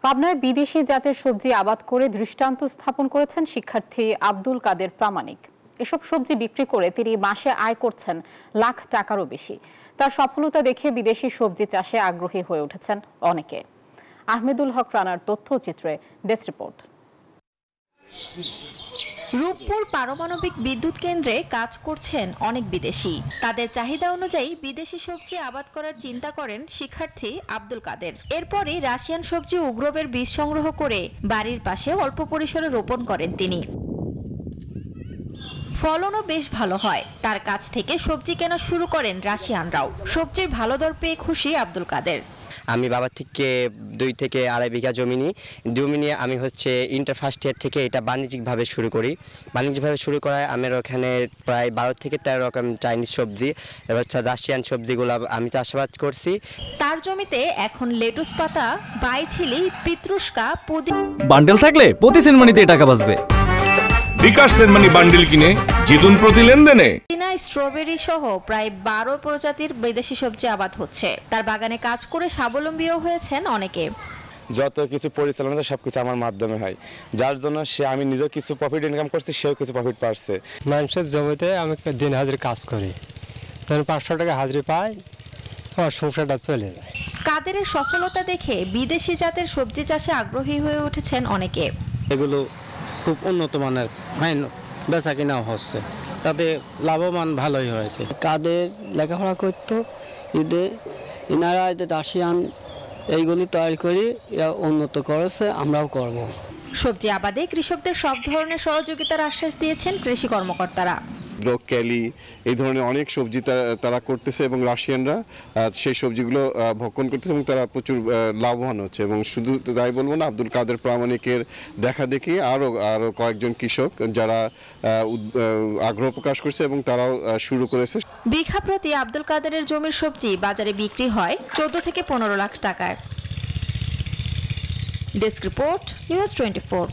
পাবনায় বিদেশি জাতের সবজি আবাদ করে দৃষ্টান্ত স্থাপন করেছেন শিক্ষার্থী আব্দুল কাদের প্রামাণিক। এসব সবজি বিক্রি করে তিনি মাসে আয় করছেন লাখ টাকারও বেশি। তার সফলতা দেখে বিদেশি সবজি চাষে আগ্রহী হয়ে উঠেছেন অনেকে। আহমেদুল হক রানার তথ্যচিত্রে ডেস্ক রিপোর্ট। রূপপুর পারমাণবিক বিদ্যুৎ কেন্দ্রে কাজ করছেন অনেক বিদেশি। তাদের চাহিদা অনুযায়ী বিদেশি সবজি আবাদ করার চিন্তা করেন শিক্ষার্থী আব্দুল কাদের। এরপরই রাশিয়ান সবজি উগ্রবের বীজ সংগ্রহ করে বাড়ির পাশে অল্প পরিসরে রোপণ করেন তিনি। ফলনও বেশ ভালো হয়। তার কাছ থেকে সবজি কেনা শুরু করেন রাশিয়ানরাও। সবজির ভালো দর পেয়ে খুশি আব্দুল কাদের। আমি বাবার থেকে 2 থেকে 2.5 বিঘা জমি নিয়ে আমি ইন্টার ফার্স্ট ইয়ার থেকে এটা বাণিজ্যিকভাবে শুরু করি। বাণিজ্যিকভাবে শুরু করায় আমার ওখানে প্রায় 12 থেকে 13 রকম চাইনিজ সবজি এবং রাশিয়ান সবজিগুলো আমি চাষাবাদ করছি। তার জমিতে এখন লেটুস পাতা, বাইছিলি, পিত্রুষ্কা, পুদিনা বান্ডেল থাকলে প্রতি সেনমানিতে টাকা বাঁচবে। বিকাশ সেনমানি বান্ডেল কিনে জিতুন প্রতি লেনদেনে। স্ট্রবেরি সহ প্রায় 12 প্রজাতির বিদেশি সবজি আবাদ হচ্ছে। তার বাগানে কাজ করে স্বাবলম্বীও হয়েছেন অনেকে। যত কিছু পরিচালনা সবকিছু আমার মাধ্যমে হয়, যার জন্য আমি নিজেও কিছু প্রফিট ইনকাম করছি, সেও কিছু প্রফিট পাচ্ছে। মানুষের জমিতে আমি দিন হাজিরি কাজ করি, তখন 500 টাকা হাজিরি পাই, আমার সংসারটা চলে যায়। কাদেরের সফলতা দেখে বিদেশি জাতের সবজি চাষে আগ্রহী হয়ে উঠেছেন অনেকে। এগুলো খুব উন্নত মানের, বেচা কিনাও হচ্ছে, তাতে লাভবান ভালোই হয়েছে। কাদের লেখাপড়া করতো, এনারা রাশিয়ান এইগুলি তৈরি করে এরা উন্নত করেছে, আমরাও করব। সবজি আবাদে কৃষকদের সব ধরনের সহযোগিতার আশ্বাস দিয়েছেন কৃষি কর্মকর্তারা। ব্রোকলি এই ধরনের অনেক সবজি তারা করতেছে এবং রাশিয়ানরা সেই সবজিগুলো ভক্ষণ করতেছে এবং তারা প্রচুর লাভবান হচ্ছে। এবং শুধু তাই বলবো না, আব্দুল কাদের প্রামাণিকের দেখা দেখি আরও কয়েকজন কৃষক যারা আগ্রহ প্রকাশ করছে এবং তারাও শুরু করেছে। বিঘা প্রতি আব্দুল কাদেরের জমির সবজি বাজারে বিক্রি হয় 14 থেকে 15 লাখ টাকায়। Desk report, news 24।